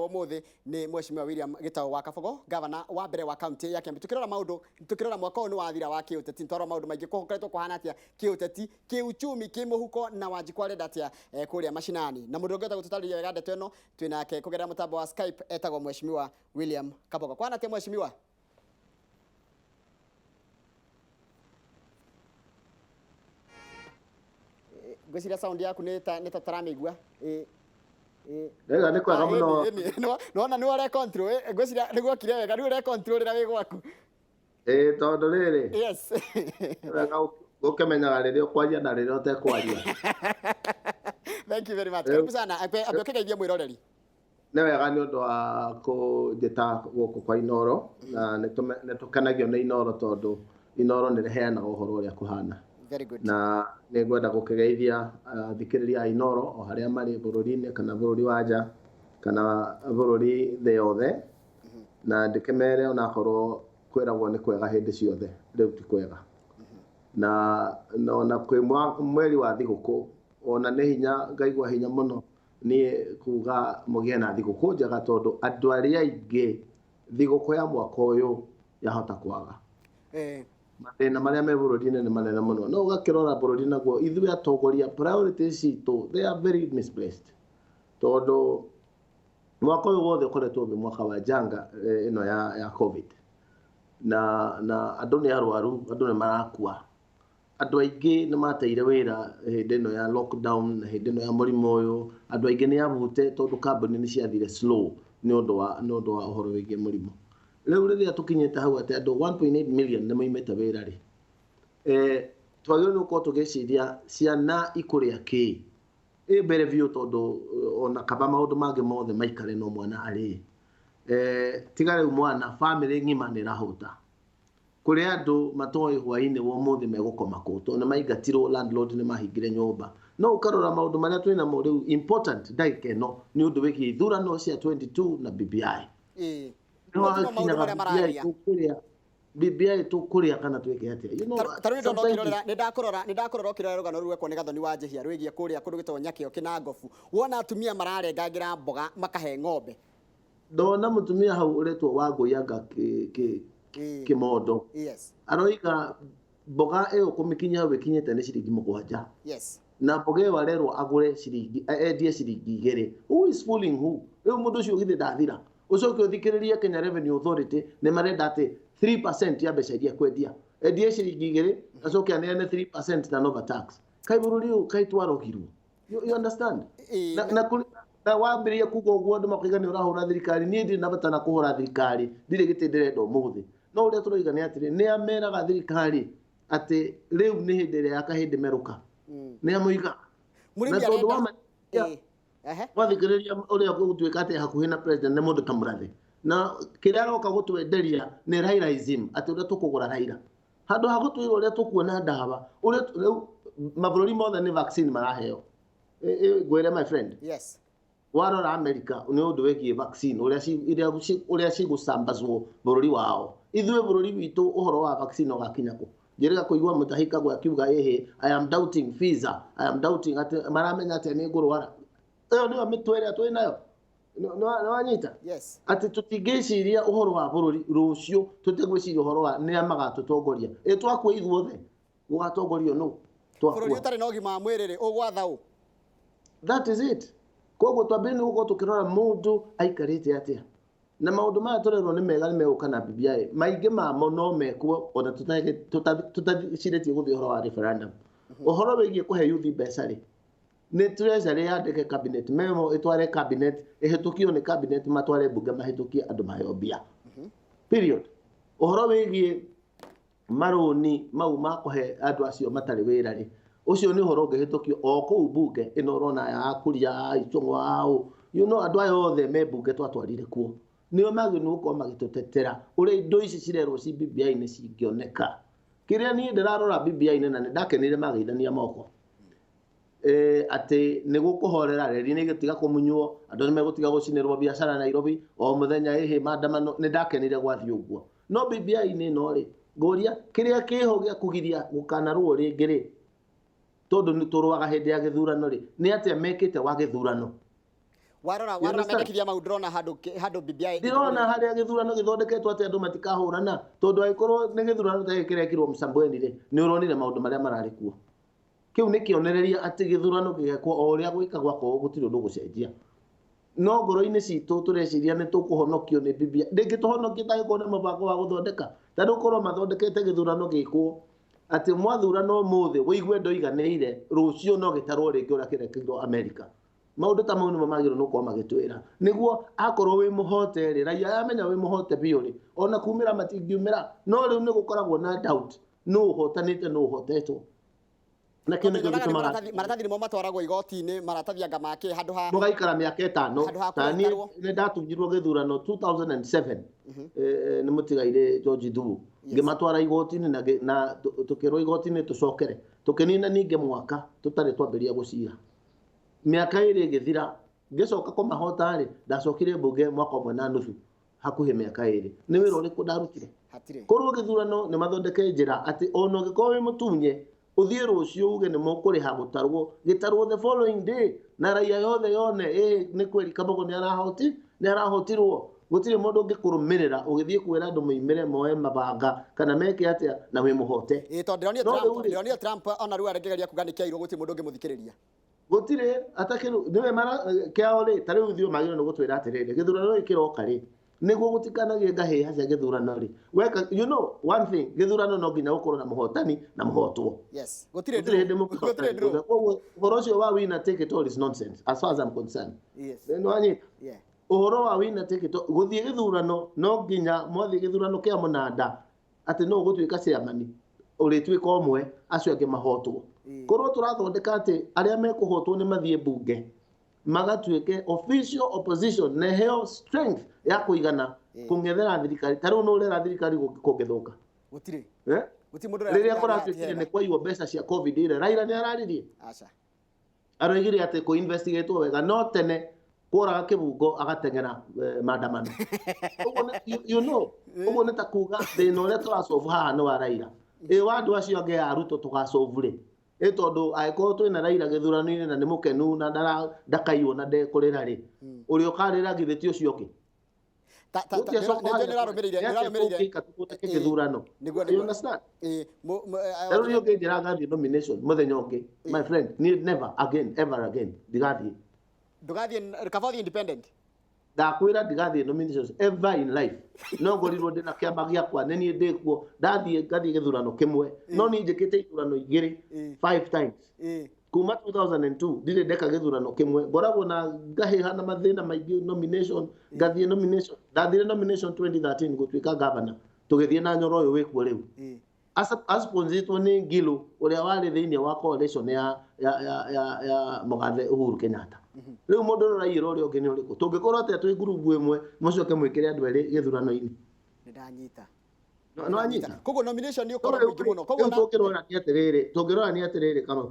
wa muthi ni Mheshimiwa William Gitau wa Kabogo, governor wa mbere wa county ya Kiambu. Tukirora maundu, tukirora mwaka ũyũ wa thira wa kiuteti, ntwaro maundu maingi kukoretwo kuhana atia kiuteti, kiuchumi, kimuhuko na wanjikwa renda atia kuria mashinani. Na mundu ngeta gututariria wega ndeto ĩno twinake kugera mutambo wa Skype etagwo Mheshimiwa William Kabogo. Kwana atia Mheshimiwa? Gwiciria sound yaku nita taramigua Rega nĩ kwega mũno. No nĩ ore control gwiciria nĩguo kire wega nĩ ore control rĩra wĩ gwaku. Tondũ rĩrĩ. Yes. Wega ũkĩmenyaga rĩrĩa ũkwaria na rĩrĩa ũtekwaria. Thank you very much. Karibu sana. Akĩgeithia mwĩroreri. Nĩ wega nĩ ũndũ wa kũnjĩta gũkũ kwa Inoro na nĩ tũkenagio nĩ Inoro tondũ Inoro nĩ rĩheanaga ũhoro ũrĩa kũhana. Very good. Na nĩ ngwenda gũkĩgeithia thikĩrĩria a Inoro o harĩa marĩ bũrũri-inĩ kana bũrũri wa nja kana bũrũri thĩ yothe na ndĩkĩmere onakorwo kwĩragwo nĩ kwega hĩndĩ ciothe rĩu ti kwega na kwĩ mweri wa thigũkũ ona nĩ hinya ngaigua hinya mũno niĩ kuga mũgĩe na thigũkũ njega tondũ andũ arĩa aingĩ thigũkũ ya mwaka ũyũ yahota kwaga. Mathĩna marĩa me bũrũri-inĩ nĩ manene mũno no ũgakĩrora bũrũri naguo ithuĩ atongoria priorities citũ they are very misplaced tondũ mwaka ũyũ wothe ũkoretwo wĩ mwaka wa janga ĩno ya COVID na andũ nĩ arwaru andũ nĩ marakua andũ aingĩ nĩ mateire wĩra hĩndĩ ĩno ya lockdown hĩndĩ ĩno ya mũrimũ ũyũ andũ aingĩ nĩ abute tondũ kambuni nĩ ciathire slow nĩ ũndũ wa ũhoro wĩgiĩ mũrimũ. Rĩu rĩrĩa tũkinyĩte hau atĩ andũ 1.8 million nĩ moimĩte wĩra rĩ twagĩrĩirwo nĩ gũkorwo tũgĩciria ciana ikũrĩa kĩ mbere biũ tondũ ona kaba maũndũ mangĩ mothe maikare no mwana arĩ tiga rĩu mwana famĩlĩ ng'ima nĩ ĩrahũta kũrĩ andũ matoĩ hwaini wa ũmũthĩ megũkoma kũ tondũ nĩ maingatirwo landlord nĩ mahingire nyũmba no ũkarora maũndũ marĩa twĩ namo rĩu important ndagĩka ĩno nĩ ũndũ wĩgiĩ ithurano cia 22 na BBI. BBI tũkũrĩa kana twĩke atĩa tarĩ ndakorora ũkĩrora rũgano rwekwo nĩ Gathoni wa Njihia rwĩgiĩ kũrĩa kũndũ gĩtagwo Nyakĩo Kĩnangobu wona atumia mararengangĩra mboga makahe ng'ombe ndona mũtumia hau ũretwo Wangũianga Kĩmondo aroiga mboga ĩyo kũmĩkinya hau ĩkinyĩte nĩ ciringi 7 na mboga ĩyo arerwo agũre ciringi endie ciringi 2 who is fooling who rĩu mũndũ ũcio githĩ ndathira ucoke uthikiririe Kenya Revenue Authority ne marenda ati 3% ya mbeca iria kwendia endie ciringi 2 acoke aneane 3% na nova tax kai bururi kai twarogirwo you understand na wambirie kuga ũguo andũ makaiga nĩ ũrahũra thirikari niĩ ndirĩ na bata na kũhũra thirikari ndirĩ gĩtĩ ndĩrenda ũmũthĩ no ũrĩa tũroiga nĩ atĩrĩ nĩ ameraga thirikari atĩ rĩu nĩ hĩndĩ ĩrĩa yakahĩndĩ merũka nĩ amũiga na tondũ wa wathikĩrĩria ũrĩa gũtuĩka atĩ hakuhĩ na president nĩ mũndũ ta Mũrathe na kĩrĩa aroka gũtwenderia nĩ Railaism atĩ ũrĩa tũkũgũra Raila handũ ha gũtwĩra ũrĩa tũkuona ndawa ũrĩa rĩu mabũrũri mothe nĩ vaccine maraheo ngwĩre my friend warora America nĩ ũndũ wĩgiĩ vaccine ũrĩa cigũcambazwo bũrũri wao ithuĩ bũrũri witũ ũhoro wa vaccine ũgakinya kũ njĩrĩga kũigua mũtahika gwa kiuga I am doubting Pfizer I am doubting atĩ maramenya atĩ nĩ ngũrwara ĩyo nĩyo mĩtwe ĩrĩa twĩ nayo nĩ wanyita atĩ tũtingĩciria ũhoro wa bũrũri rũciũ tũtegwĩciria ũhoro wa nĩa magatũtongoria twakua ithuothe gũgatongorio nũ bũrũri ũtarĩ na ũgima wa mwĩrĩ rĩ ũgwatha ũ that is it koguo twambĩrĩrie nĩ gũkorwo tũkĩrora mũndũ aikarĩte atĩa na maũndũ maya tũrerwo nĩ mega nĩ megũka na BBI maingĩ mamo no mekwo ona tutacirĩtie gũthiĩ ũhoro wa referendum ũhoro wĩgiĩ kũhe yuthi mbeca rĩ nĩ treasury yandĩke cabinet memo ĩtware cabinet ĩhĩtũkio nĩ cabinet matware bunge mahĩtũkie andũ maheo mbia period ũhoro wĩgiĩ marũni mau ma kũhe andũ acio matarĩ wĩra rĩ ũcio nĩ ũhoro ũngĩhĩtũkio o kũu bunge ĩno ũrona ya Kuria Icũng'wa andũ aya othe me bunge twatwarire kuo nĩo magĩrĩirwo gũkorwo magĩtũtetera ũrĩa indo ici cirerwo ci BBI nĩ cingĩoneka kĩrĩa niĩ ndĩrarora BBI na nĩ ndakenire mageithania moko atĩ nĩ gũkũhorera reri nĩ gĩtiga kũmunywo andũ nĩ megũtiga gũcinĩrwo biacara Nairobi o mũthenya ĩhĩ maandamano nĩ ndakenire gwathiĩ ũguo no BBI nĩ no rĩ ngoria kĩrĩa kĩho gĩa kũgiria gũkanarwo rĩngĩ rĩ tondũ nĩ tũrwaga hĩndĩ ya gĩthurano rĩ nĩ atĩa mekĩte wa gĩthurano warora mendekithia maundu rona handu BBI ndirona haria githurano githondeketwo ati andu matikahurana tondu aikorwo ni githurano ta gikirekirwo Msambweni ri ni uronire maundu maria marari kuo kiu ni kionereria ati githurano gigekwo o uria gwikagwa ko gutiri undu gucenjia no ngoro-ini citu tureciria ni tukuhonokio ni BBI ndingituhonokia ta gikone mabako wa guthondeka tondu korwo mathondekete githurano gikwo ati mwathurano muthi wigue ndoiganeire rucio no gitarwo ringi uria kirekirwo America maundu ta mau nimo magiro no kwa magitwira niguo akorwo wi muhote ri raia amenya wi muhote biyo ri ona kumira matingiumira no riu ni gukoragwo na doubt no uhotanite no uhotetwo na kene gituma maratathi nimo matwaragwo igoti-ini maratathi anga make handu ha mugaikara miaka 5 tani ni ndatunyirwo githurano 2007 ni mutigaire George Thuo ngimatwara igoti-ini na tukirwo igoti-ini tucokere tukinina ninge mwaka tutari twambiria gucira miaka iri githira ngicoka kumahota ri ndacokire mbunge mwaka umwe na nuthu hakuhi miaka iri ni wira uriku ndarutire korwo githurano ni mathondeke njira ati ono gikowe mutunye uthie rucio uge ni mukuriha gitarwo the following day na raia yothe yone ni kweli Kabogo ni arahotirwo gutire mundu ungikurumirira ugithie kwira andu muimire moe mabanga kana meke atia na wi muhote tondu Donald Trump ona riu aregereria kuga ni kiairu gutire mundu ungimuthikiriria gutire atakiru niwe mara kiao ri tari uthio magiro no gutwira atiriri githurano ikiroka ri niguo gutikanagie ngahi hacia githurano ri weka one thing githurano no nginya gukorwo na muhotani na muhotwo yes gutire hinde uhoro ucio wa winner take it all is nonsense as far as I'm concerned yes uhoro wa winner take it all guthie githurano no nginya mwathie githurano kia munanda ati no gutwika ciamani uritwika omwe acio ange mahotwo korwo turathondeka ati aria mekuhotwo ni mathie bunge magatwike official opposition na heo strength ya kuigana kungethera thirikari tariu no urera thirikari kungithuka gutire guti mundu riria kuratwikire ni kwaiywo mbeca cia covid ile Raila ni araririe aca aroigire ati ku investigate wega no tene kuraga kibungo agatengera maandamano uguo ni ta kuga thina uria turasolve haha ni wa Raila wandu acio ange aruto tugasolve ri tondu aikorwo twina Raila githurano-ini na ni mukenu na ndakaiyo na ndekurira ri uri ukarira githiti ucio ki githurano you understand riu nginjira ngathie nomination muthenya ungi my friend never again ever again ndugathie Kabogo independent ndakwira ndigathie nominations ever in life no ngorirwo ndina kiamba giakwa ni nie ndikuo ndathie ngathie githurano kimwe no ni njikite ithurano igiri 5 times kuma 2002 ndire ndeka githurano kimwe ngoragwo na ngahiha na mathina maingi nomination ngathie nomination ndathire nomination 2013 gutwika governor tugithie na nyoro uyu wikuo riu asponzitwo ni Ngilu uria wari thiini wa coalition ya Mugathe Uhuru Kenyatta riu mundu uraiyira uria ungi ni uriku tungikorwo atia twi group imwe mucoke mwikire andu eri githurano-ini ndanyita no anyita koguo nomination ni ukorwo mwingi muno koguo tungirora ni atiriri kama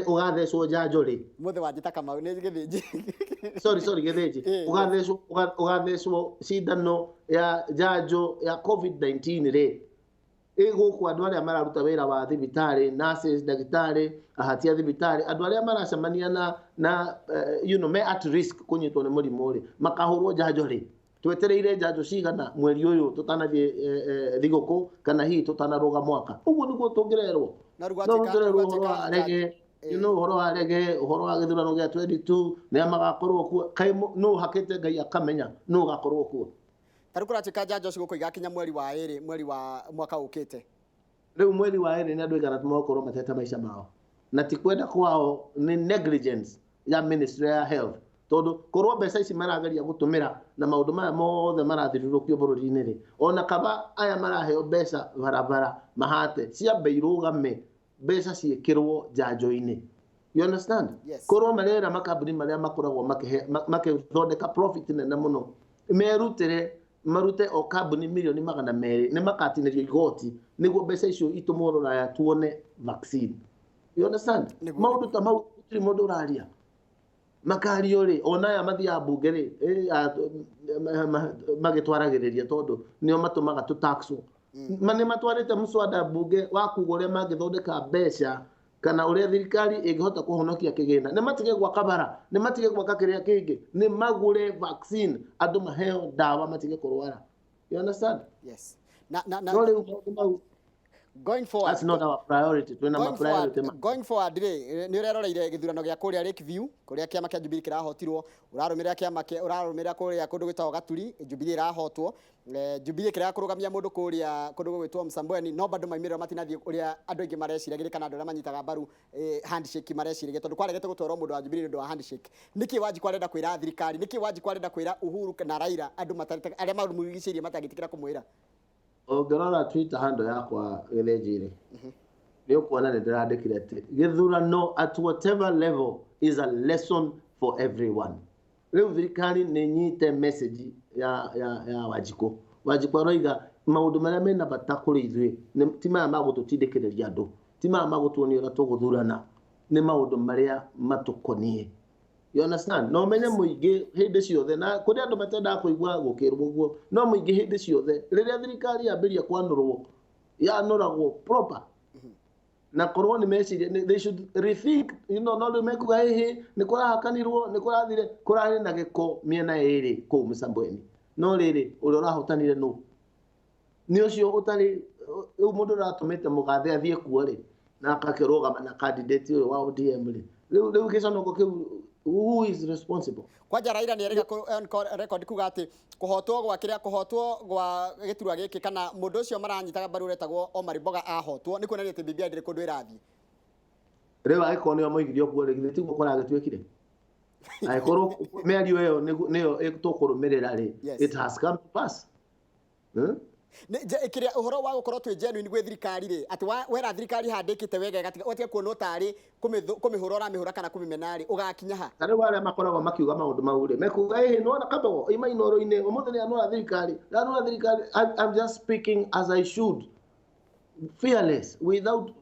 ugathecwo njanjo ri muthe wanjita kama ni githinji sorry githinji ugathecwo cindano ya njanjo ya covid-19 ri guku andu aria mararuta wira wa thibitari nurses ndagitari ahatia thibitari andu aria maracemania na me at risk kunyitwo ni murimu ri makahurwo njanjo ri twetereire njanjo cigana mweri uyu tutanathie thiguku kana hihi tutanaruga mwaka uguo niguo tungirerwo na rugwatika reggae uhoro wa reggae uhoro wa githurano gia 22 ni magakorwo kuo kai no hakite ngai akamenya no gakorwo kuo tari kuratika njanjo ciguko igakinya mweri wa 2 mweri wa mwaka ukite riu mweri wa 2 ni andu igana tumakorwo matete maica mao na tikwenda kwao ni negligence ya ministry ya health tondu korwo mbeca ici marageria gutumira na maundu maya mothe marathirirukio bururi-ini ri ona kaba aya maraheo mbeca barabara mahate ciambe irugame mbeca ciikirwo njanjo-ini you understand korwo marera makambuni maria makoragwo makithondeka profit nene muno merutire marute o kambuni milioni 200 ni makatinirio igoti niguo mbeca icio itumwo Ruraya tuone vaccine you understand maundu ta mau gutiri mundu uraria makario ri ona ya mathia bunge ri magitwaragiriria tondu nio matumaga tutaxwo mane matwarite muswada bunge wa kuga uria mangithondeka mbeca kana uria thirikari ingihota kuhonokia kigina ni matige gwaka bara ni matige gwaka kiria kingi ni magure vaccine andu maheo dawa matige kurwara. You understand? Yes. Going forward, that's not our priority. Going forward ni ureroreire githurano gia kuria Lake View kuria kiama kia Jubilee kirahotirwo urarumira kiama kia urarumira kuria kundu gwitagwo Gaturi Jubilee irahotwo Jubilee kiria kurugamia mundu kuria kundu gwitwo Msambweni no bado maimiriro matinathie uria andu aingi mareciragira kana andu aria manyitaga mbaru handshake mareciragia tondu kwaregete gutwarwo mundu wa Jubilee ndu wa handshake niki waji kwarenda kwira thirikari niki waji kwarenda kwira Uhuru na Raila andu matarite aria marumugiciria matagitikira kumwira Ongerora Twitter handle yakwa githejire ni ukuona ni ndirandikire ati githurano at whatever level is a lesson for everyone. Riu thirikari ni nyite message ya Wajiko roiga maundu maria mena bata kuri ithui ti maya magututindikiriria andu ti maya magutuonia uria tuguthurana ni maundu maria matukonie. You understand? No menye muingi hindi ciothe na kuri andu matenda kuigua gukirwo guo no muingi hindi ciothe riria thirikari yambiria kwanurwo yanuragwo proper na korwo ni meciria they should rethink no mekuga hihi ni kurahakanirwo ni kurathire kurari na giko miena iri ku Msambweni no riri uri urahotanire no ni ucio utari mundu ratumite mugathe athie kuo ri na akakirugama na candidate uyu wa ODM ri riu kiconoko kiu who is responsible? Kwaja Raila ni erega record kuga ati kuhotwo gwa kiria kuhotwo gwa giturwa giki kana mundu ucio maranyitaga mbaru retagwo Omar Mboga ahotwo ni kuonania ati BBI ndire kundu irathie riu agiko ni omoigirio kuo ri tiguo kuragituikire aikorwo meario yo niyo tukurumirira ri it has come to pass kiria uhoro wa gukorwo twi genuine gwe thirikari ri ati wera thirikari handikite wega gatiga otia kuona utari kumihura uramihura kana kumimenari ugakinya ha tare wale makoragwo makiuga maundu mau ri mekuga no na Kabogo ima inoro-ini umuthi ni anora thirikari I'm just speaking as I should, fearless, without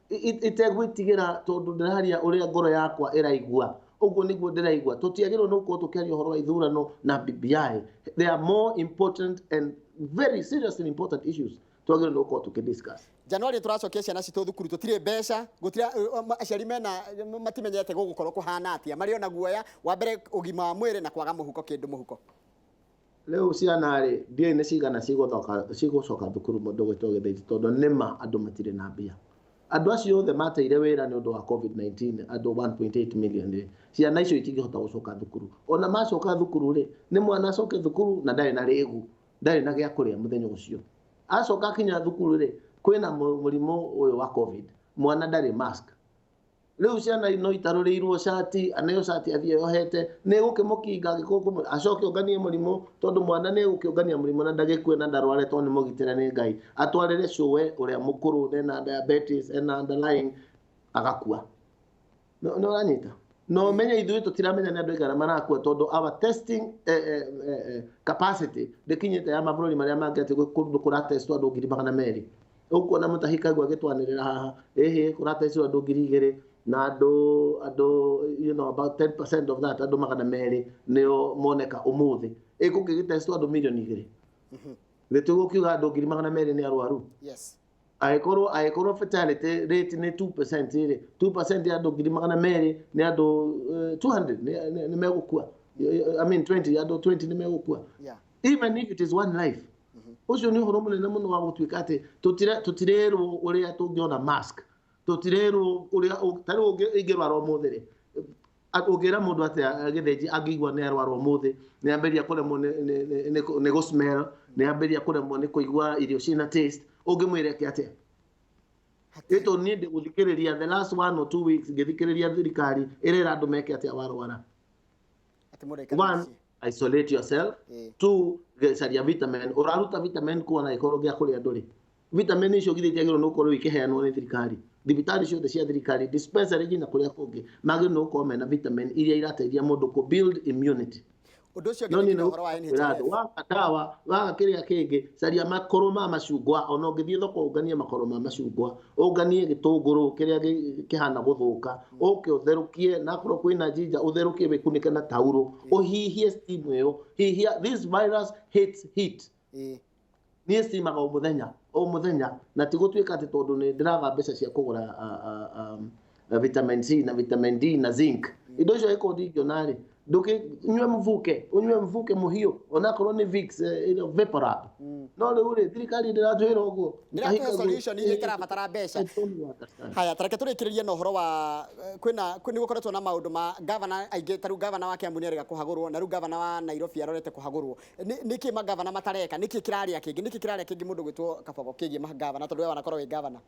itegwitigira tondu ndiraharia uria ngoro yakwa iraigua uguo niguo ndiraigua tutiagirwo nuko tukiaria uhoro wa ithurano na BBI. They are more important and very serious and important issues twagirwo nuko tukidiscuss. January turacokia ciana citu thukuru tutire mbeca gutira aciari mena matimenyete gugukorwo kuhana atia mari ona guoya wa mbere ugima wa mwire na kwaga muhuko kindu muhuko leo ciana ri ndie ne cigana cigucoka thukuru mundu gwitwo githeiti tondu nima andu matire na mbia andu acio othe mateire wira ni undu wa COVID-19 andu 1.8 million ciana icio itingihota gucoka thukuru ona macoka thukuru ri ni mwana acoke thukuru na ndari na rigu ndari na gia kuria muthenya ucio acoka kinya thukuru ri kwina murimo uyu wa COVID mwana ndari mask riu ciana no itarurirwo shati anayo shati athie yohete ni gukimukinga gikuku acoke onganie murimo tondu mwana ni gukiongania murimo na ndagikue na ndarware tondu mugitira ni Ngai atwarire cuwe uria mukuru na diabetes na underlying agakua no ranyita no menya ithui tutiramenya ni andu igana marakua tondu our testing capacity ndikinyite ya mabũrũri maria mangĩ ati kundu kuratestwo andu 200,000 ukuona mutahika gwa gitwanirira haha kuratestwo andu 2,000 na andu about 10% of that andu 200,000 nio moneka umuthi ikugigitestwo andu 2,000,000 nitugukiuga andu 200,000 ni arwaru. Yes. Aikoro fatality rate ni 2% iri 2% ya andu 200,000 ni andu 200 ni megukua. I mean 20 andu 20 ni megukua. Yeah. Even if it is one life. Ucio ni horo munene muno wa gutuika ati tutirerwo uria tungiona mask tutirerwo uria tari ingirwara umuthi ungira mundu ati agithenji angigwa ni arwara umuthi ni amberia kuremwo ni go smell ni amberia kuremwo ni kuigua irio cina taste ungimwire ki ati ito ni ndi guthikiriria the last 1 or 2 weeks ngithikiriria thirikari irera andu meke ati warwara ati mureka isolate yourself. 2 gecaria vitamin uraruta vitamin kuona ikoro gia kuria nduri vitamin icio githitiagirwo no korwo ikiheanwo ni thirikari thibitari ciothe cia thirikari dispensary gina kuria kungi magire no korwo mena vitamin iria irateithia mundu ku build immunity. Undu ucio ngi uhoro wa NHIF wa dawa wa kiria kingi caria makoro ma macungwa ona ngithie thoko unganie makoro ma macungwa unganie gitunguru kiria kihana guthuka utherukie na korwo kwina jinja utherukie wikunike na tauro uhihie steam iyo hihia. This virus hates heat. niĩ stimaga o mũthenya na ti gũtuĩka atĩ tondũ nĩ ndĩraga mbeca cia kũgũra vitamin C na vitamin D na zinc indo icio iko ndingĩona rĩ unywe mvuke mũhiũ onakorwo nĩ Vicks Vaporub no rĩu rĩ thirikari ndĩratwĩra ũguo ndĩratũhe solution iria kĩrabatara mbeca. Haya tareke tũrĩkĩrĩrie na ũhoro wa kwĩna nĩ gũkoretwo na maũndũ ma governor aingĩ ta rĩu governor wa Kiambu nĩarega kũhagũrwo na rĩu governor wa Nairobi arorete kũhagũrwo nĩkĩ magavana matareka nĩkĩ kĩrarĩa kĩngĩ mũndũ gwĩtwo Kabogo kĩgiĩ magavana tondũ we wanakorwo wĩ governor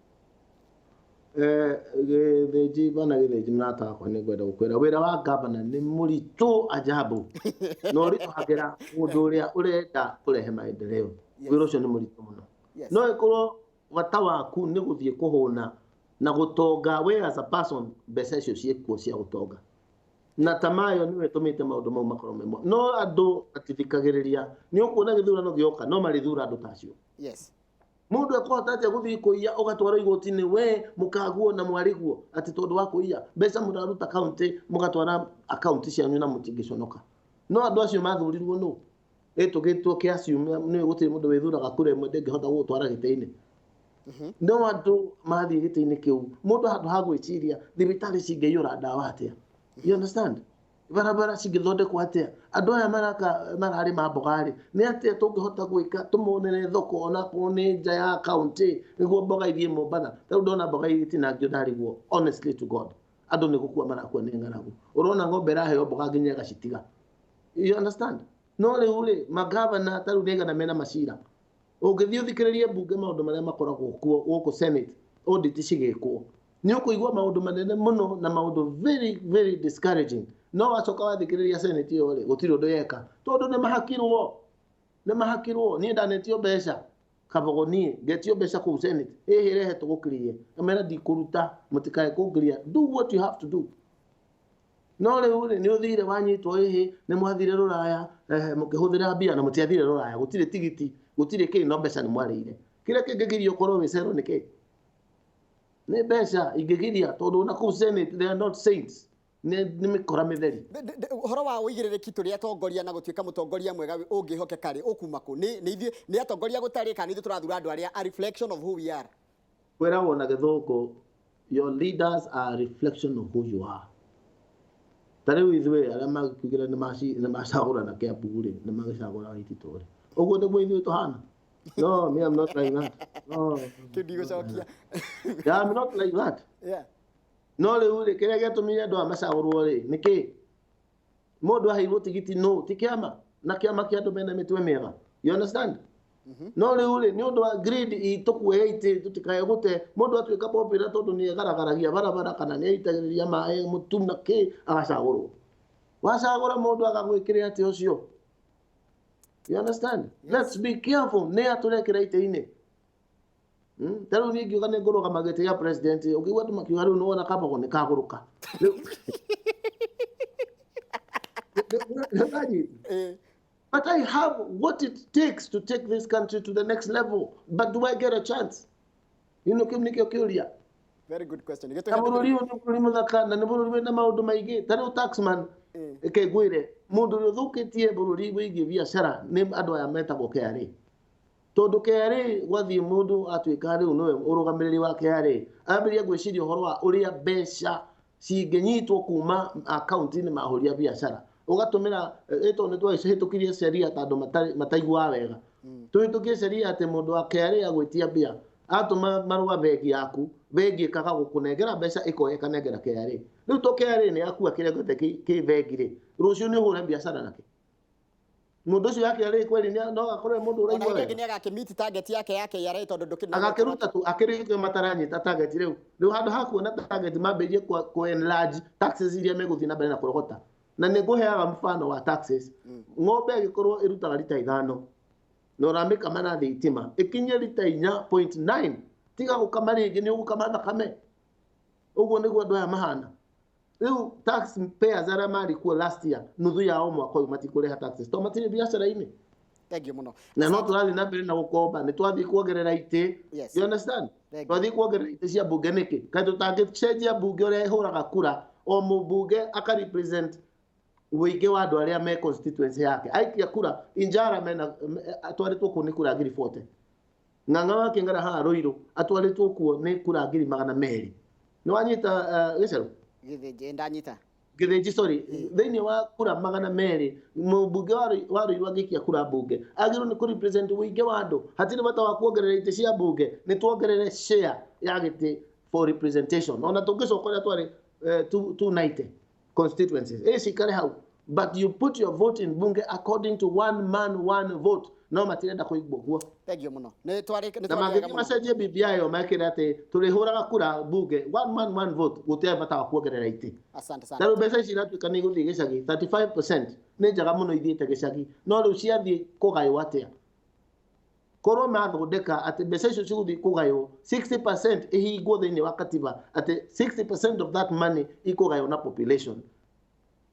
gĩthĩnji bana gĩthĩnji mnatakwa nĩ ngwenda gũkwĩra wĩra wa governor nĩ mũritũ ajabu no rĩtũhagĩra mũndũ ũrĩa ũrenda kũrehe maendeleo wĩra ũcio nĩ mũritũ mũno no ĩkorwo bata waku nĩ gũthiĩ kũhũna na gũtonga we as a person mbeca icio ciĩkuo cia gũtonga na tamayo nĩwe tũmĩte maũndũ mau makorwo memo no andũ atithikagĩrĩria nĩ ũkuona gĩthurano gĩoka no marĩthura andũ tacio mũndũ ekũhota atĩa gũthiĩ kũiya ũgatwara igoti-inĩ we mũkaguo na mwariguo atĩ tondũ wa kũiya mbeca mũraruta kaunti mũgatwara akaunti cianyu na mũtingĩconoka no andũ acio mathurirwo nũ tũgĩtwo kĩaciumia nĩ gũtirĩ mũndũ wĩthuraga kura ĩmwe ndĩngĩhota gũgũtwara gĩtĩ-inĩ no andũ mathiĩ gĩtĩ-inĩ kĩu mũndũ handũ ha gwĩciria thibitarĩ cingĩiyũra ndawa atĩa you understand barabara cingĩthondekwo atĩa andũ aya mararĩ mamboga-rĩ nĩ atĩa tũngĩhota gwĩka tũmonere thoko onakorwo nĩ nja ya kaunti nĩguo mboga ithiĩ Mombatha rĩu ndona mboga itinangio ndariguo honestly to God andũ nĩ gũkua marakua nĩ ng'aragu ũrona ng'ombe ĩraheo mboga nginya ĩgacitiga you understand no rĩu-rĩ magavana tarĩu nĩaigana mena macira ũngĩthiĩ ũthikĩrĩrie mbunge maũndũ marĩa makoragwo kuo gũkũ Senate audit cigĩkwo nĩ ũkũigua maũndũ manene mũno na maũndũ very very discouraging no wacoka wathikĩrĩria Senate ĩyo rĩ gũtirĩ ũndũ yeka tondũ nĩ mahakirwo niĩ ndanetio mbeca Kabogo niĩ ngetio mbeca kũu Senate rehe tũgũkĩrie amera ndikũruta mũtikae kũngĩria do what you have to do no rĩu nĩ ũthire wanyitwo nĩ mwathire rũraya mũkĩhũthĩra mbia na mũtiathire rũraya gũtirĩ tigiti gũtirĩ kĩĩ no mbeca nĩ mwarĩire kĩrĩa kĩngĩgiria ũkorwo wĩcerwo nĩ kĩĩ nĩ mbeca ingĩgiria tondũ na kũu Senate they are not saints nĩ mĩkora mĩtheri ũhoro wa ũigĩrĩrĩki tũrĩ atongoria na gũtuĩka mũtongoria mwega ũngĩhokeka rĩ ũkuma kũ nĩ atongoria gũtarĩ kana ithuĩ tũrathura andũ arĩa a reflection of who we are kwĩragwo na gĩthũngũ your leaders are a reflection of who you are tarĩu ithuĩ arĩa magĩkugĩra nĩ macagũrana Kiambu-rĩ nĩ magĩcagũra Waititũ-rĩ ũguo nĩguo ithuĩ tũhana no me I'm not like that no I'm not like that no rĩu-rĩ kĩrĩa gĩatũmire andũ aya macagũrwo-rĩ nĩkĩ mũndũ aheirwo tigiti no ti kĩama na kĩama kĩa andũ mena mĩtwe mĩega you understand no rĩu-rĩ nĩ ũndũ wa greed tũkuoya itĩ tũtikae gũte mũndũ atuĩka popular tondũ nĩ egaragaragia barabara kana nĩ aitagĩrĩria maĩ mũtu na kĩ agacagũrwo wacagũra mũndũ agagwĩkĩrĩra atĩ ũcio you understand let's be careful nĩ atũrekĩra itĩ-inĩ tarĩu niĩ ngiuga nĩ ngũrũgama gĩtĩ gĩa president ũkĩigua andũ makiuga rĩu nĩwona Kabogo nĩ kagũrũka but I have what it takes to take this country to the next level but do I get a chance kĩu nĩkĩo kĩũria very good question na bũrũri ũyũ nĩ bũrũri mũthaka na nĩ bũrũri wĩna maũndũ maingĩ tarĩu taxman ngwĩre mũndũ ũrĩa ũthũkĩtie bũrũri wĩgiĩ biacara nĩ andũ aya metagwo KRA tondũ KRA gwathiĩ mũndũ atuĩka rĩu nĩwe ũrũgamĩrĩri wa KRA ambĩrĩria gwĩciria ũhoro wa ũrĩa mbeca cingĩnyitwo kuma akaunti-inĩ ma ahũri a biacara ũgatũmĩra ĩtwo nĩ twahĩtũkirie sheria tondũ mataiguaga wega tũhĩtũkie sheria atĩ mũndũ wa KRA agwĩtia mbia atũma marũa bengi yaku bengi ĩkaga gũkũnengera mbeca ĩkoya ĩkanengera KRA rĩu to KRA nĩ yakua kĩrĩa gĩothe kĩ bengi-rĩ rũciũ nĩ ũhũre biacara nake mũndũ ũcio yake arĩ kweli no akorwo mũndũ ũraigua wega nĩ agakĩmiti target yake ya KRA tondũ ndũkĩrĩ agakĩruta tu akĩrĩkio mataranyita target rĩu handũ ha kuona target mambĩrie ku enlarge taxes iria megũthiĩ na mbere na kũrogota na nĩ ngũheaga mfano wa taxes ng'ombe ĩgĩkorwo ĩrutaga lita 5 na ũramĩkama na thitima ĩkinye lita 4.9 tiga gũkama rĩngĩ nĩ ũgũkama thakame ũguo nĩguo andũ aya mahana rĩu tax payers arĩa marĩ kuo last year nuthu yao mwaka ũyũ matikũrĩha taxes to matirĩ biacara-inĩ thank you mũno na no tũrathiĩ na mbere na gũkomba nĩ twathiĩ kuongerera itĩ you understand twathiĩ kuongerera itĩ cia mbunge nĩkĩ kaĩ tũtangĩcenjia mbunge ũrĩa ĩhũraga kura o mũmbunge akarepresent ũingĩ wa andũ arĩa me constituency yake aikia kura injara mena atwarĩtwo kũ nĩ kura ngiri 40 ng'ang'a wake ngara ha Ruiru atwaritwo kuo nĩ kura 200,000 nĩ wanyita gĩcero githĩnji ndanyita githĩnji sorry thĩinĩ wa kura 200 mũmbunge wa Ruiru angĩkia kura mbunge agĩrĩirwo nĩ kũ represent ũingĩ wa andũ hatirĩ bata wa kuongerera itĩ cia mbunge nĩ tuongerere share ya gĩtĩ for representation ona tũngĩcoka twarĩ 290 constituencies cikare hau but you put your vote in bunge according to one man one vote no matirenda kuigwo guo thank muno nĩ twarĩ na magĩthiĩ macenjie BBI o mekĩre atĩ tũrĩhũraga kura bunge one man one vote gũtirĩ bata wa kuongerera itĩ asante sana na mbeca ici iratuĩka nĩ igũthiĩ gĩcagi 35% nĩ njaga mũno ithiĩte gĩcagi no rĩu ciathiĩ kũgaywo atĩa korwo mathondeka atĩ mbeca icio cigũthiĩ kũgaywo 60% ihingwo thĩinĩ wa katiba atĩ 60% of that money ikũgaywo na population.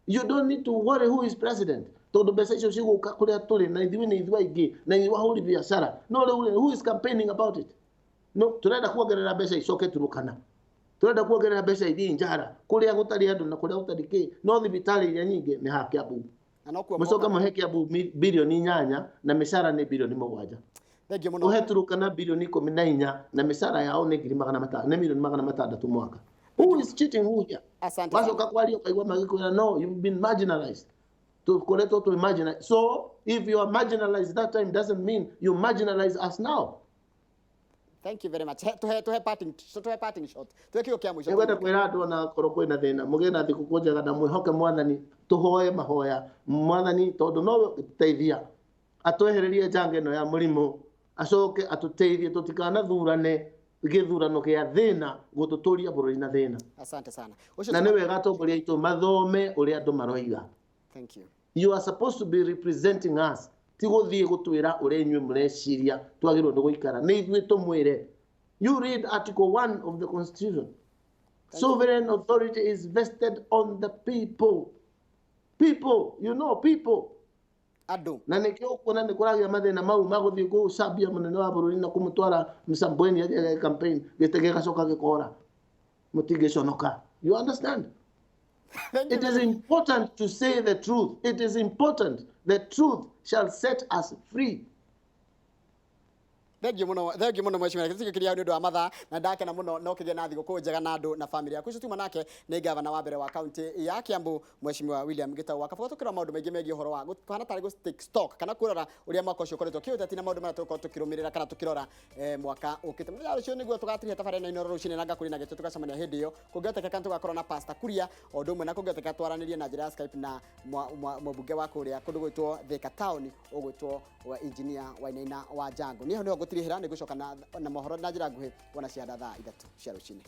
You don't need to worry who is president. Tondu mbeca icio cigũka kũrĩa tũrĩ na ithuĩ nĩ ithuĩ aingĩ na ithuĩ ahũri biacara no rĩu who is campaigning about it? No turenda kuongerera mbeca icoke Turukana, turenda kuongerera mbeca ithiĩ Njara kũrĩa gũtarĩ andũ na kũrĩa gũtarĩ kĩ no thibitarĩ iria nyingĩ nĩ ha Kiambu mũcoka mũhe Kiambu bilioni 8 na mĩcara nĩ bilioni 7. Thank you muno. Uhe Turukana bilioni 14 na mĩcara yao nĩ 600 nĩ milioni 600 mwaka. Who is cheating who here? Asante. Macoka kwaria kaigwa magikwira no you've been marginalized. To marginalize. So if you are marginalized that time doesn't mean you marginalize us now. Thank you very much. To parting shot. Tuwekio kia mwisho. Ngwenda kwira andu na koroko ina thina muge na thikuku njega na mwihoke mwathani tuhoye mahoya mwathani tondu no teithia atwehererie njanga ino ya murimu acoke atuteithie tutikana thurane githurano kia thina gututuria bururi na thina. Asante sana. Na ni wega atongoria itu mathome uria andu maroiga. Thank you. You are supposed to be representing us. Tigothie gutwira uria inywe mureciria twagirwo ni guikara ni ithuĩ tumwire. You read article 1 of the constitution. Sovereign authority is vested on the people. People, you know people. Andu. Na nikio kuona ni kuragia mathina mau maguthie gucambia munene wa bururi na kumutwara msambweni ya campaign gitege gacoka gikora mutingiconoka. You understand? It is important to say the truth. It is important. The truth shall set us free. Thank you muno mheshimiwa kiti kiria ndio amatha na ndake na muno no kige na thigũkũ njega na andu na family yaku tuma nake ni gavana wa mbere wa county ya Kiambu mheshimiwa William Gitau wakabogo tukira maundu maingi megie horo wa kana tari go take stock kana kurora uria mwaka ucio koretwo kiuteti na maundu mara tuko tukirumirira kana tukirora mwaka ukite mujaro cio niguo tugatirihia tabarĩra ino rucine na ngakuri na gitu tukacamania hindi iyo kungĩoteka kana tugakorwo na pastor Kuria o ũndũ ũmwe na kungĩoteka twaranirie na njĩra ya Skype na mũmbunge wa kuria kundu gwitwo Thika Town ũgwitwo wa engineer Wainaina wa Jango niho gũtirihira nĩ gucoka na mohoro na njĩra nguhĩ wona cianda thaa 3 cia rucine.